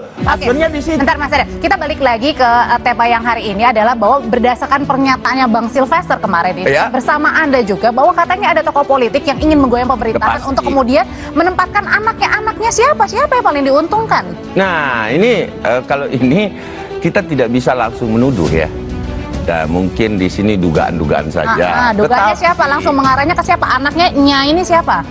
Oke, bentar Mas Eda, kita balik lagi ke tema yang hari ini adalah bahwa berdasarkan pernyataannya Bang Sylvester kemarin ini bersama Anda juga bahwa katanya ada tokoh politik yang ingin menggoyang pemerintahan untuk kemudian menempatkan anaknya siapa yang paling diuntungkan. Nah ini kalau ini kita tidak bisa langsung menuduh ya. Dan mungkin di sini dugaan-dugaan saja. Dugaannya siapa? Langsung mengarahnya ke siapa? Anaknya ini siapa?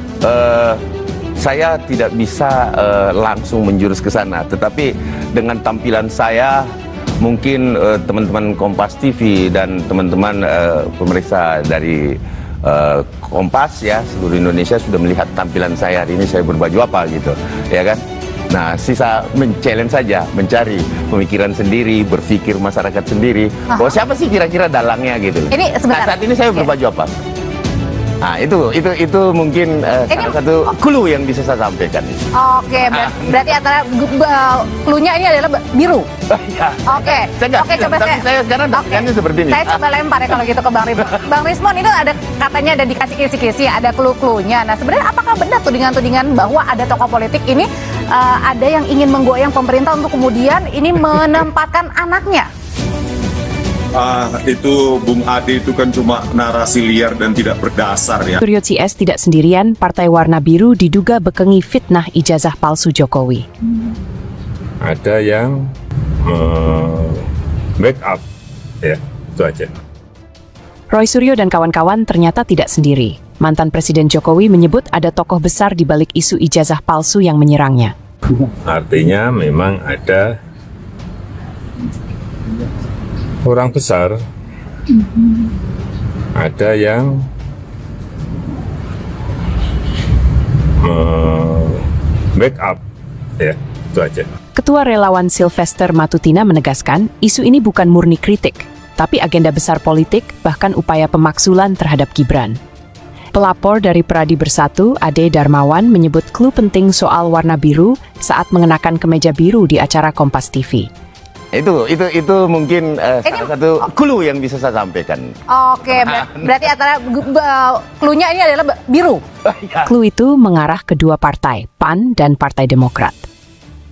Saya tidak bisa langsung menjurus ke sana, tetapi dengan tampilan saya, mungkin teman-teman Kompas TV dan teman-teman pemeriksa dari Kompas ya seluruh Indonesia sudah melihat tampilan saya hari ini, saya berbaju apa gitu, ya kan? Nah, sisa men-challenge saja, mencari pemikiran sendiri, berpikir masyarakat sendiri. Bahwa siapa sih kira-kira dalangnya gitu. Ini sebentar. Nah, saat ini saya berbaju apa? Nah, itu mungkin salah satu clue yang bisa saya sampaikan. Oke, berarti antara clue-nya ini adalah biru. Ya. Oke, coba saya sekarang dapatkannya seperti ini. Saya coba lempar ya kalau gitu ke Bang Rismon. Bang Rismon itu ada katanya ada dikasih kisi-kisi, ada clue-cluenya. Nah, sebenarnya apakah benar tudingan-tudingan bahwa ada tokoh politik ini ada yang ingin menggoyang pemerintah untuk kemudian ini menempatkan anaknya? Itu Bung Ade itu kan cuma narasi liar dan tidak berdasar ya. Suryo CS tidak sendirian, Partai Warna Biru diduga bekengi fitnah ijazah palsu Jokowi. Ada yang backup, ya itu aja. Roy Suryo dan kawan-kawan ternyata tidak sendiri. Mantan Presiden Jokowi menyebut ada tokoh besar di balik isu ijazah palsu yang menyerangnya. Artinya memang ada orang besar, ada yang backup, ya itu aja. Ketua Relawan Sylvester Matutina menegaskan isu ini bukan murni kritik, tapi agenda besar politik bahkan upaya pemaksulan terhadap Gibran. Pelapor dari Pradi Bersatu, Ade Darmawan, menyebut clue penting soal warna biru saat mengenakan kemeja biru di acara Kompas TV. Itu mungkin salah satu clue yang bisa saya sampaikan. Oke, berarti antara clue-nya ini adalah biru. Clue itu mengarah kedua partai, PAN dan Partai Demokrat.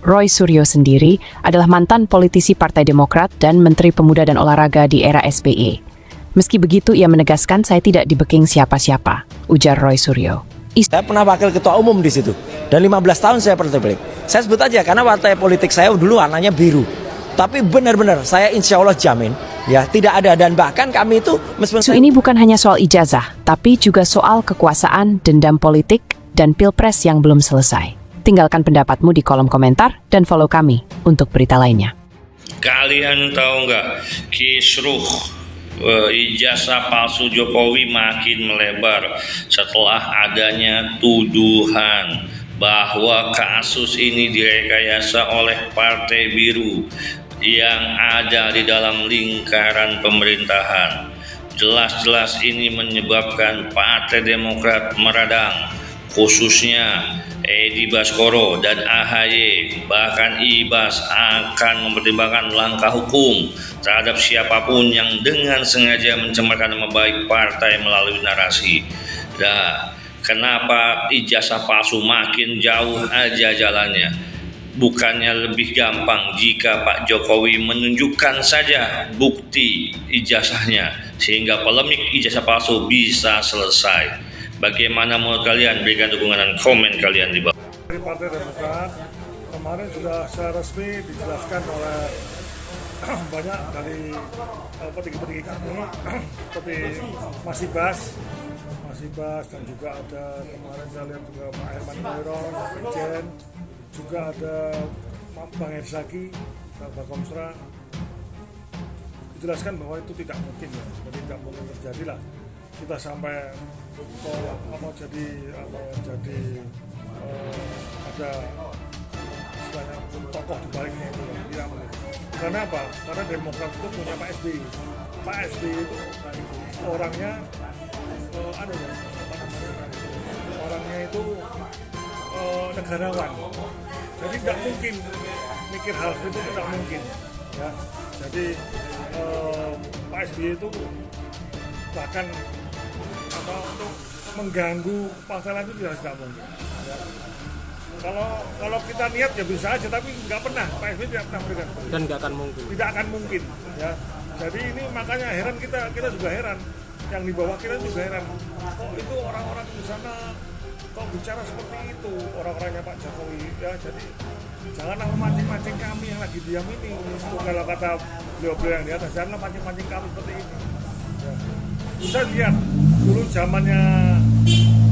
Roy Suryo sendiri adalah mantan politisi Partai Demokrat dan Menteri Pemuda dan Olahraga di era SBY. Meski begitu, ia menegaskan saya tidak dibacking siapa-siapa, ujar Roy Suryo. Saya pernah wakil ketua umum di situ, dan 15 tahun saya partai politik. Saya sebut aja karena partai politik saya dulu warnanya biru. Tapi benar-benar saya insya Allah jamin ya tidak ada, dan bahkan kami itu isu ini bukan hanya soal ijazah, tapi juga soal kekuasaan, dendam politik, dan pilpres yang belum selesai. Tinggalkan pendapatmu di kolom komentar dan follow kami untuk berita lainnya. Kalian tahu nggak, kisruh ijazah palsu Jokowi makin melebar setelah adanya tuduhan bahwa kasus ini direkayasa oleh Partai Biru yang ada di dalam lingkaran pemerintahan. Jelas-jelas ini menyebabkan Partai Demokrat meradang, khususnya Edi Baskoro dan AHY. Bahkan IBAS akan mempertimbangkan langkah hukum terhadap siapapun yang dengan sengaja mencemarkan nama baik partai melalui narasi. Nah, kenapa ijazah palsu makin jauh aja jalannya? Bukannya lebih gampang jika Pak Jokowi menunjukkan saja bukti ijazahnya sehingga polemik ijazah palsu bisa selesai? Bagaimana menurut kalian? Berikan dukungan dan komen kalian di bawah. Dari Partai Demokrat kemarin sudah secara resmi dijelaskan oleh banyak dari petinggi-petinggi kami seperti Mas Ibas dan juga ada kemarin saya lihat juga Pak Herman Koirol, Pak Jen, juga ada Bang Herzaki, Pak Komsra, dijelaskan bahwa itu tidak mungkin ya, jadi tidak mungkin terjadi lah kita sampai jadi ada istilahnya tokoh di baliknya itu tidak mungkin. Karena apa? Karena Demokrat itu punya Pak SBY. Pak SBY itu orangnya orangnya itu negarawan. Jadi tidak mungkin mikir hal seperti itu, tidak mungkin ya. Jadi Pak SBY itu bahkan untuk mengganggu partai lain itu tidak mungkin ya. Kalau kita niat ya bisa aja, tapi nggak pernah, Pak SBY tidak pernah memberikan. Dan nggak akan mungkin. Tidak akan mungkin, ya. Jadi ini makanya heran kita juga heran, yang di bawah kita juga heran. Kok itu orang-orang di sana kok bicara seperti itu, orang-orangnya Pak Jokowi, ya. Jadi janganlah memancing-mancing kami yang lagi diam ini. Itu kalau kata beliau-beliau yang di atas, janganlah mancing-mancing kami seperti ini. Ya. Bisa lihat dulu zamannya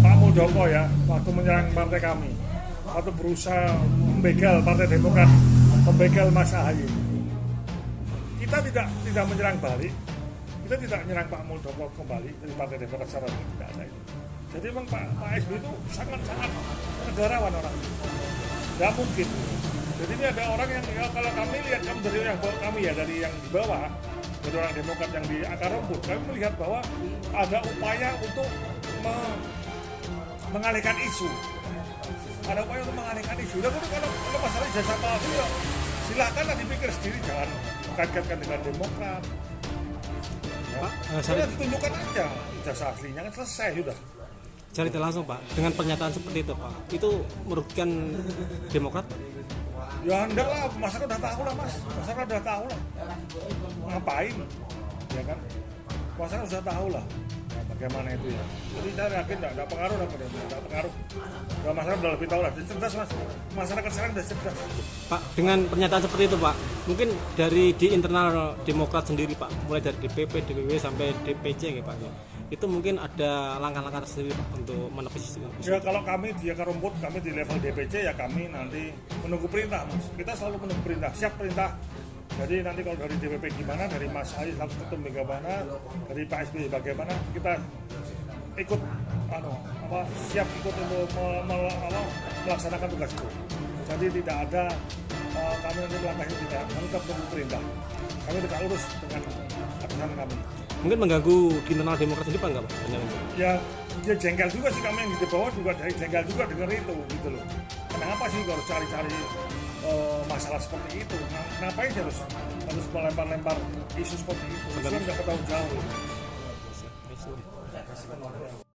Pak Muldoko ya, waktu menyerang partai kami, waktu berusaha membegal Partai Demokrat, membegal Mas AHY. Kita tidak menyerang balik, kita tidak menyerang Pak Muldoko kembali dari Partai Demokrat secara tidak ada itu. Jadi memang Pak SBY itu sangat-sangat negarawan orang, nggak mungkin. Jadi ini ada orang yang ya, kalau kami lihat dari yang kami ya dari yang di bawah, dari orang Demokrat yang di akar rumput, kami melihat bahwa ada upaya untuk mengalihkan isu. Ada upaya untuk mengalihkan isu. Dan kalau masalah ijazah palsu ya silakanlah dipikir sendiri, jangan mengkaitkan dengan Demokrat. Ya. Pak, Sudah ditunjukkan aja ijazah aslinya kan selesai sudah. cerita langsung Pak, dengan pernyataan seperti itu Pak, itu merugikan Demokrat? Ya enggak lah, masyarakat udah tahu lah Mas, masyarakat udah tahu lah ngapain, ya kan, masyarakat sudah tahu lah ya, bagaimana itu ya. Jadi saya yakin enggak pengaruh lah, enggak pengaruh. Ya, masyarakat udah lebih tahu lah, jadi cerdas Mas, masyarakat sekarang udah cerdas. Pak, dengan pernyataan seperti itu Pak, mungkin dari di internal Demokrat sendiri Pak, mulai dari DPP, DPW sampai DPC ya Pak, itu mungkin ada langkah-langkah tersendiri Pak untuk menepis itu. Ya kalau kami di akar rumput, kami di level DPC ya kami nanti menunggu perintah Mas. Kita selalu menunggu perintah, siap perintah. Jadi nanti kalau dari DPP gimana, dari Mas AHY selaku ketum bagaimana, dari Pak SBY bagaimana, kita ikut siap ikut untuk melaksanakan tugas itu. Jadi tidak ada kami nanti langkah itu tidak, kami tetap menunggu perintah. Kami tidak urus dengan atasan kami. Mungkin mengganggu di internal Demokrat sendiri Pak enggak Pak? Ya jengkel juga sih kami yang di bawah juga dari jengkel juga dengan itu gitu loh. Kenapa sih harus cari-cari masalah seperti itu? Ngapain sih harus melempar-lempar isu seperti itu? Isu yang nggak ketahuan jauh.